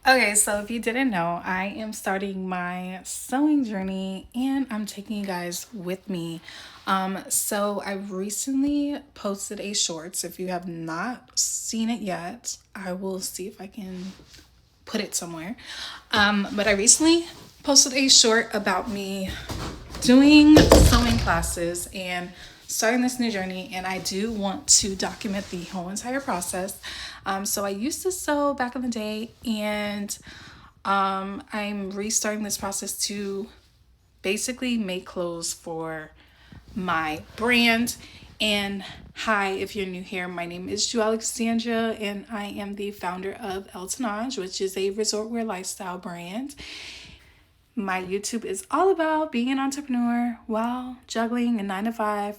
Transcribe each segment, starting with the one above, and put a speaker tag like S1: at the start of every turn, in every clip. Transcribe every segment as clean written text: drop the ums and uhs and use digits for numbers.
S1: Okay, so if you didn't know, I am starting my sewing journey and I'm taking you guys with me. So I recently posted a shorts. If you have not seen it yet, I will see if I can put it somewhere. But I recently posted a short about me doing sewing classes and starting this new journey, and I do want to document the whole entire process. So I used to sew back in the day, and I'm restarting this process to basically make clothes for my brand. And hi, if you're new here, my name is Ju Alexandra, and I am the founder of Eltenaj, which is a resortwear lifestyle brand. My YouTube is all about being an entrepreneur while juggling a 9 to 5,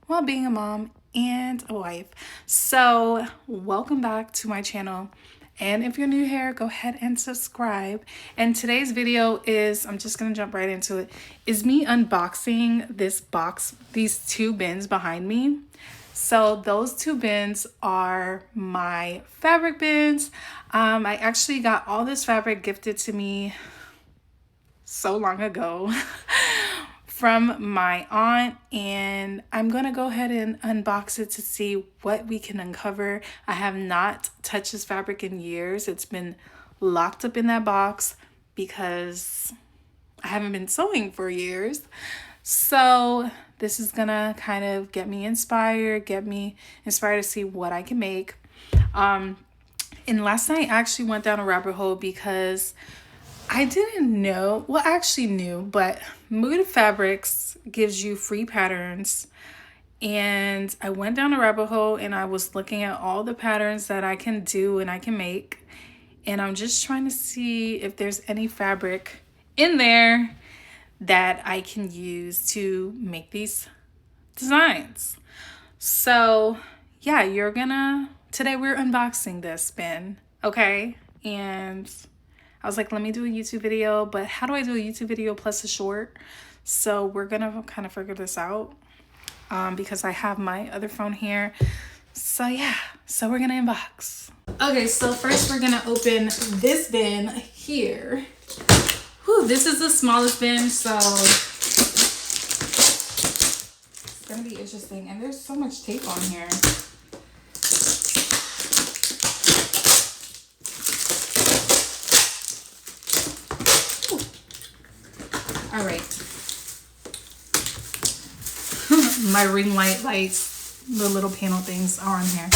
S1: while being a mom and a wife. So, welcome back to my channel. And if you're new here, go ahead and subscribe. And today's video is, I'm just gonna jump right into it, is me unboxing this box, these two bins behind me. So those two bins are my fabric bins. I actually got all this fabric gifted to me so long ago from my aunt, and I'm gonna go ahead and unbox it to see what we can uncover. I have not touched this fabric in years. It's been locked up in that box because I haven't been sewing for years. So this is gonna kind of get me inspired to see what I can make. And last night I actually went down a rabbit hole because I didn't know, well, I actually knew, but Mood Fabrics gives you free patterns. And I went down a rabbit hole and I was looking at all the patterns that I can do and I can make. And I'm just trying to see if there's any fabric in there that I can use to make these designs. So, yeah, today we're unboxing this bin, okay? And I was like, let me do a YouTube video, but how do I do a YouTube video plus a short? So we're gonna kind of figure this out because I have my other phone here. So yeah, so we're gonna unbox. Okay, so first we're gonna open this bin here. Whew, this is the smallest bin, so it's gonna be interesting. And there's so much tape on here. All right. My ring light lights, the little panel things are on here.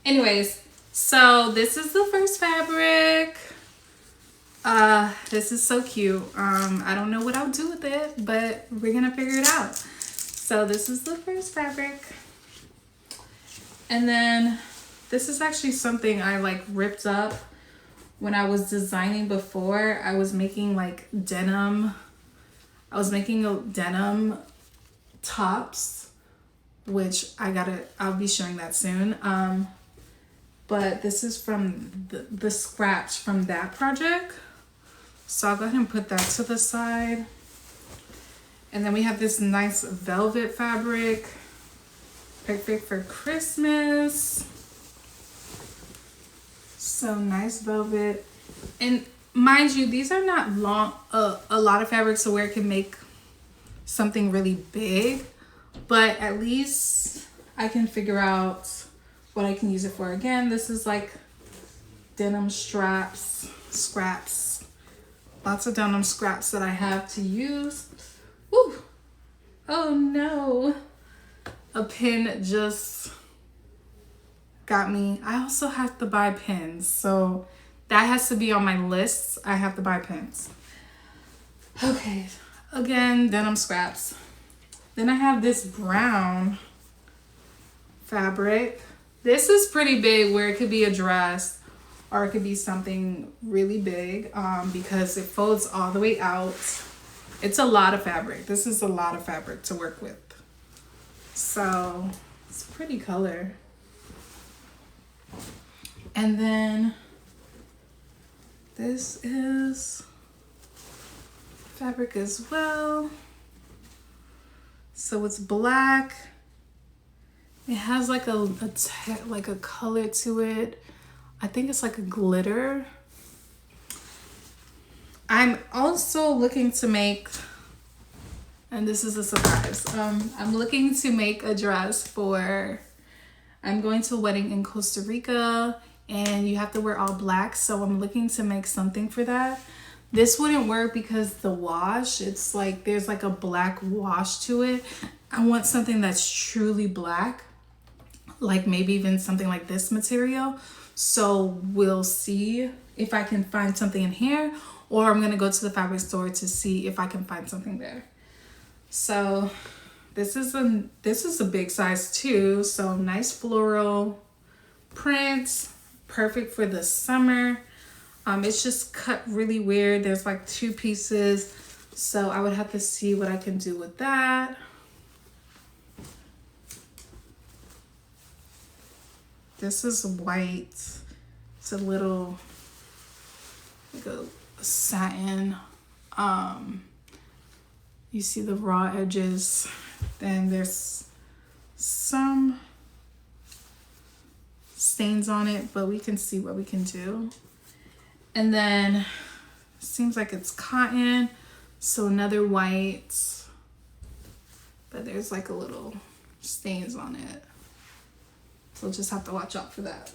S1: Anyways, so this is the first fabric. This is so cute. I don't know what I'll do with it, but we're gonna figure it out. So this is the first fabric. And then this is actually something I like ripped up when I was designing before. I was making like denim. I was making a denim tops, which I'll be showing that soon. But this is from the scraps from that project. So I'll go ahead and put that to the side. And then we have this nice velvet fabric, perfect for Christmas. So nice velvet. And mind you, these are not long, a lot of fabric so where it can make something really big, but at least I can figure out what I can use it for. Again, this is like denim scraps, lots of denim scraps that I have to use. Woo! Oh no, a pin just got me. I also have to buy pins, so that has to be on my list. I have to buy pins. Okay, again, denim scraps. Then I have this brown fabric. This is pretty big where it could be a dress or it could be something really big because it folds all the way out. It's a lot of fabric. This is a lot of fabric to work with. So it's a pretty color. And then this is fabric as well. So it's black. It has like a color to it. I think it's like a glitter. I'm also looking to make, and this is a surprise, I'm looking to make a dress for, I'm going to a wedding in Costa Rica and you have to wear all black. So I'm looking to make something for that. This wouldn't work because the wash, it's like, there's like a black wash to it. I want something that's truly black, like maybe even something like this material. So we'll see if I can find something in here, or I'm gonna go to the fabric store to see if I can find something there. So this is a big size too. So nice floral prints, perfect for the summer. It's just cut really weird. There's like 2 pieces. So I would have to see what I can do with that. This is white. It's a little, like a satin. You see the raw edges. Then there's some stains on it, but we can see what we can do. And then seems like it's cotton, so another white, but there's like a little stains on it. So we'll just have to watch out for that.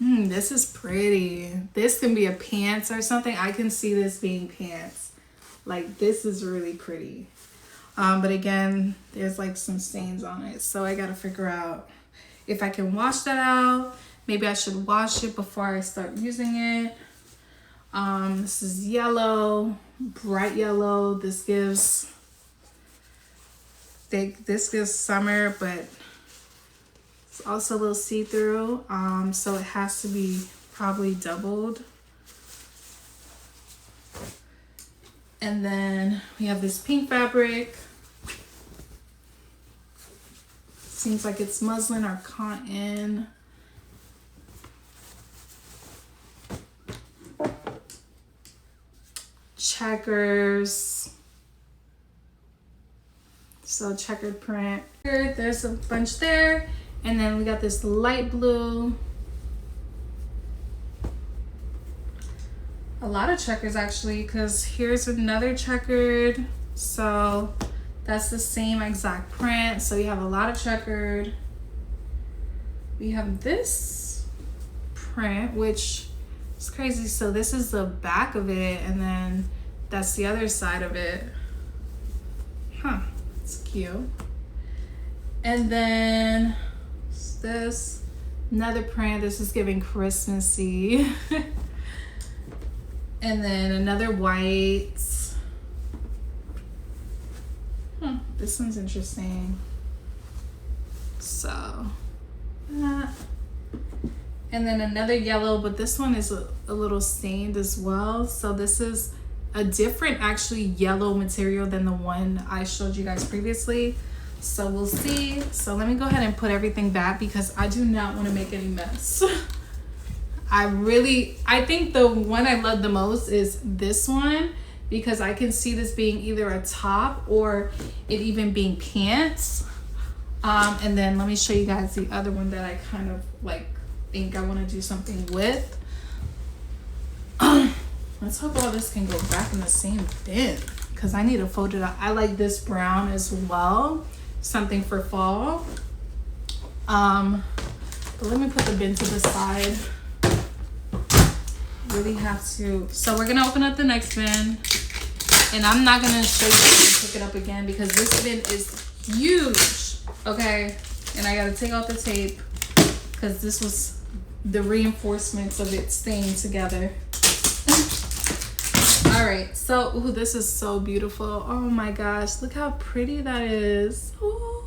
S1: This is pretty. This can be a pants or something. I can see this being pants. Like, this is really pretty. But again, there's like some stains on it. So I gotta figure out if I can wash that out. Maybe I should wash it before I start using it. This is yellow, bright yellow. This gives summer, but it's also a little see-through. So it has to be probably doubled. And then we have this pink fabric. Seems like it's muslin or cotton. Checkers. So checkered print. There's a bunch there. And then we got this light blue. A lot of checkers actually, because here's another checkered. So that's the same exact print. So you have a lot of checkered. We have this print, which is crazy. So this is the back of it, and then that's the other side of it. Huh, it's cute. And then this, another print. This is giving Christmassy. And then another white. This one's interesting. So that. And then another yellow, but this one is a little stained as well. So this is a different actually yellow material than the one I showed you guys previously. So we'll see. So let me go ahead and put everything back because I do not want to make any mess. I think the one I love the most is this one, because I can see this being either a top or it even being pants. And then let me show you guys the other one that I kind of like think I want to do something with. Let's hope all this can go back in the same bin, because I need to fold it out. I like this brown as well, something for fall. But let me put the bin to the side. Really have to. So we're gonna open up the next bin, and I'm not gonna show you how to pick it up again because this bin is huge. Okay, and I gotta take off the tape because this was the reinforcements of it staying together. All right, so ooh, this is so beautiful. Oh my gosh, look how pretty that is. Oh,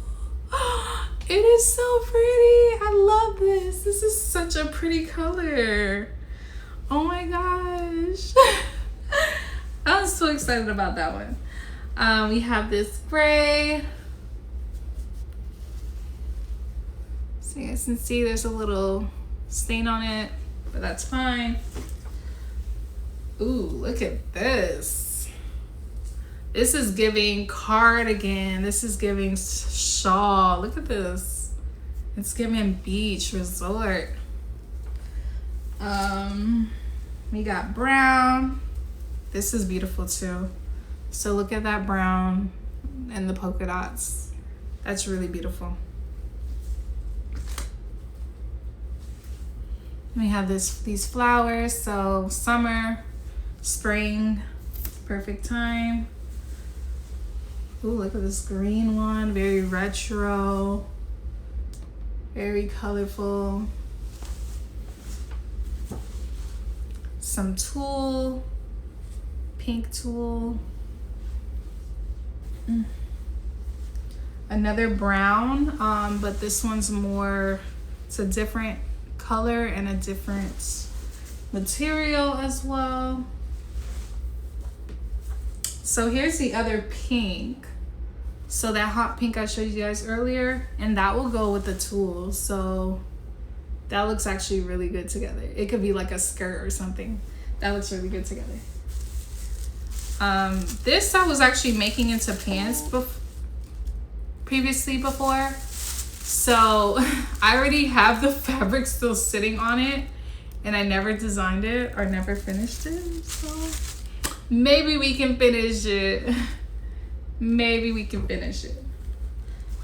S1: it is so pretty. I love this. This is such a pretty color. Oh my gosh. I'm so excited about that one. We have this gray. So you guys can see there's a little stain on it, but that's fine. Ooh, look at this. This is giving cardigan. This is giving shawl. Look at this. It's giving beach resort. We got brown. This is beautiful too. So look at that brown and the polka dots. That's really beautiful. We have these flowers, so summer, spring, perfect time. Ooh, look at this green one, very retro, very colorful. Some tulle, pink tulle. Another brown, but this one's more, it's a different color and a different material as well. So here's the other pink. So that hot pink I showed you guys earlier, and that will go with the tulle. So that looks actually really good together. It could be like a skirt or something. That looks really good together. This I was actually making into pants previously before. So I already have the fabric still sitting on it, and I never designed it or never finished it. So maybe we can finish it. Maybe we can finish it.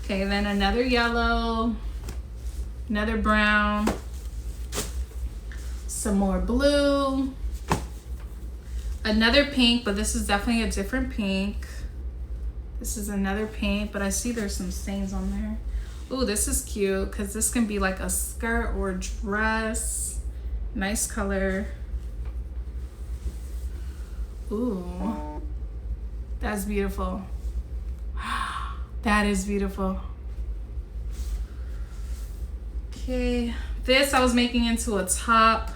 S1: Okay, then another yellow, another brown, some more blue, another pink, but this is definitely a different pink. This is another pink, but I see there's some stains on there. Ooh, this is cute because this can be like a skirt or a dress. Nice color. Ooh, that's beautiful. That is beautiful. Okay, this I was making into a top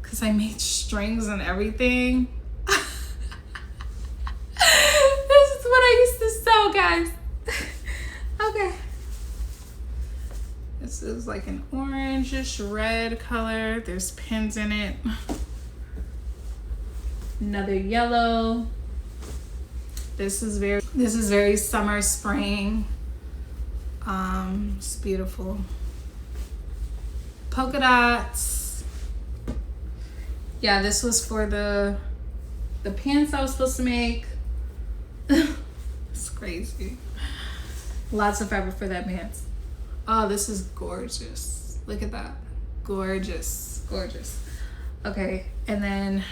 S1: because I made strings and everything. This is what I used to sew, guys. Okay. This is like an orangish red color. There's pins in it. Another yellow. This is very summer, spring. It's beautiful. Polka dots. Yeah, this was for the pants I was supposed to make. It's crazy. Lots of fabric for that pants. Oh, this is gorgeous. Look at that. Gorgeous, gorgeous. Okay, and then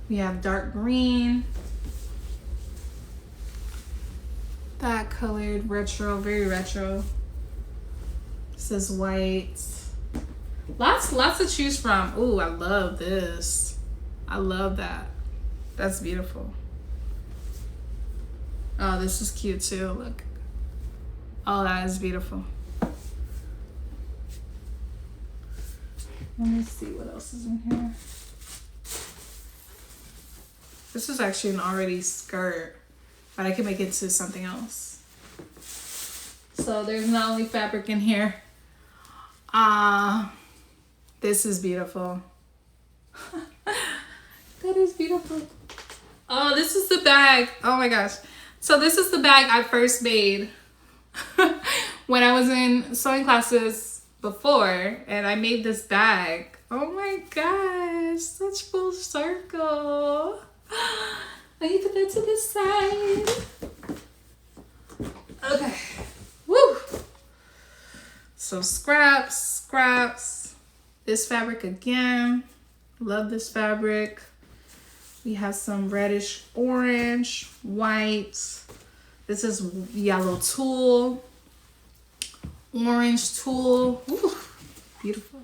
S1: we have dark green. That colored retro, very retro. This is white. Lots to choose from. Ooh, I love this. I love that. That's beautiful. Oh, this is cute too. Look. Oh, that is beautiful. Let me see what else is in here. This is actually an already skirt, but I can make it into something else. So there's not only fabric in here. This is beautiful. That is beautiful. Oh, this is the bag. Oh my gosh. So this is the bag I first made when I was in sewing classes before, and I made this bag. Oh my gosh, such full circle. Let me put that to the side. Okay. Woo. So scraps. This fabric again. Love this fabric. We have some reddish orange, white. This is yellow tulle. Orange tulle. Ooh, beautiful.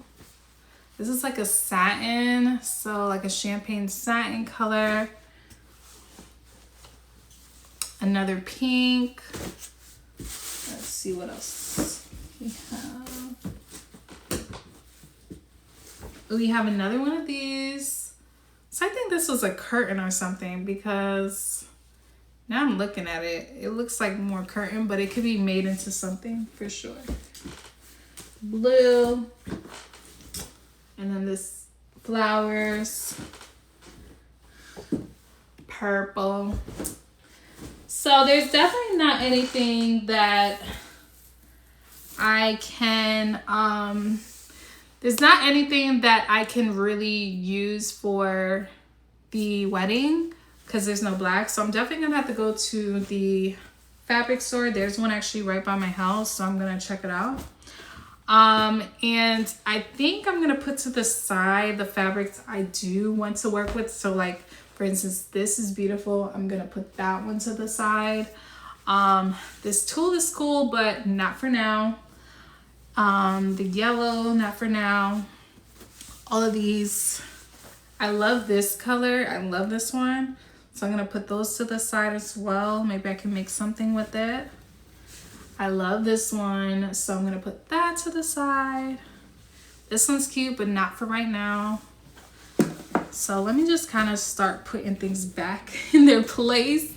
S1: This is like a satin, so like a champagne satin color. Another pink. Let's see what else we have. We have another one of these. So I think this was a curtain or something, because now I'm looking at it. It looks like more curtain, but it could be made into something for sure. Blue. And then this flowers. Purple. So there's definitely not anything that I can, It's not anything that I can really use for the wedding because there's no black. So I'm definitely gonna have to go to the fabric store. There's one actually right by my house, so I'm gonna check it out. And I think I'm gonna put to the side the fabrics I do want to work with. So like, for instance, this is beautiful. I'm gonna put that one to the side. This tulle is cool, but not for now. The yellow, not for now. All of these, I love this color. I love this one. So I'm gonna put those to the side as well. Maybe I can make something with it. I love this one, so I'm gonna put that to the side. This one's cute, but not for right now. So let me just kind of start putting things back in their place.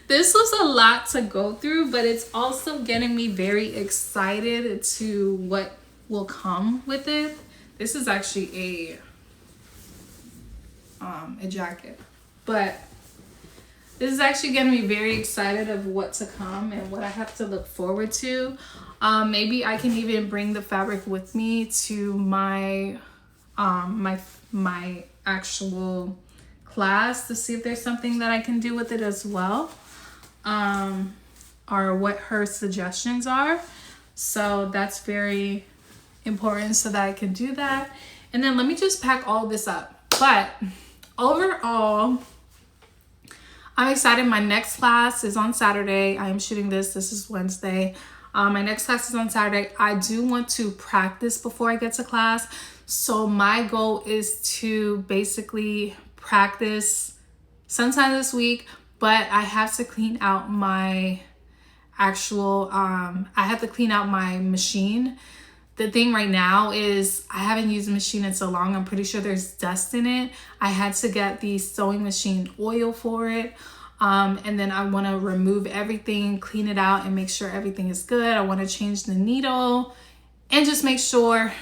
S1: This was a lot to go through, but it's also getting me very excited to what will come with it. This is actually a jacket, but this is actually getting me very excited of what to come and what I have to look forward to. Maybe I can even bring the fabric with me to my my actual class to see if there's something that I can do with it as well, or what her suggestions are. So that's very important so that I can do that. And then let me just pack all this up. But overall, I'm excited. My next class is on Saturday. I am shooting this. This is Wednesday. My next class is on Saturday. I do want to practice before I get to class. So my goal is to basically practice sometime this week, but I have to clean out my actual, I have to clean out my machine. The thing right now is I haven't used the machine in so long. I'm pretty sure there's dust in it. I had to get the sewing machine oil for it. And then I want to remove everything, clean it out, and make sure everything is good. I want to change the needle and just make sure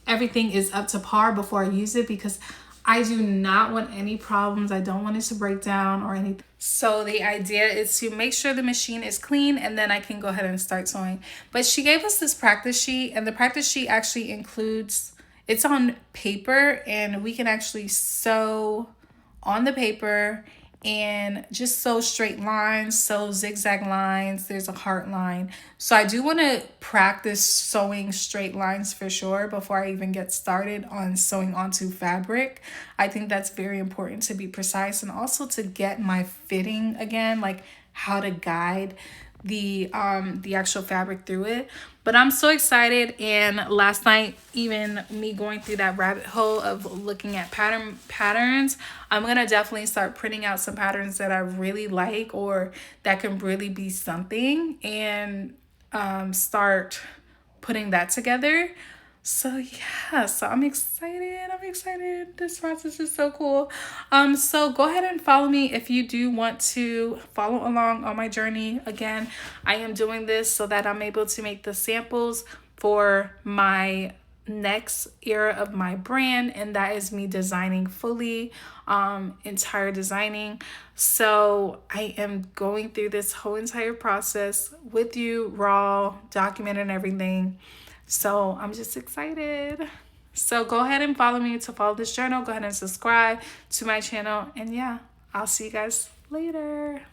S1: everything is up to par before I use it, because I do not want any problems. I don't want it to break down or anything. So the idea is to make sure the machine is clean, and then I can go ahead and start sewing. But she gave us this practice sheet, and the practice sheet actually includes, it's on paper, and we can actually sew on the paper and just sew straight lines, sew zigzag lines. There's a heart line. So I do want to practice sewing straight lines for sure before I even get started on sewing onto fabric. I think that's very important to be precise, and also to get my fitting again, like how to guide the actual fabric through it. But I'm so excited, and last night, even me going through that rabbit hole of looking at patterns, I'm gonna definitely start printing out some patterns that I really like or that can really be something, and start putting that together. So yeah, so I'm excited. This process is so cool. So go ahead and follow me if you do want to follow along on my journey. Again, I am doing this so that I'm able to make the samples for my next era of my brand, and that is me designing fully, entire designing. So I am going through this whole entire process with you, raw, documented and everything. So I'm just excited. So go ahead and follow me to follow this journal. Go ahead and subscribe to my channel. And yeah, I'll see you guys later.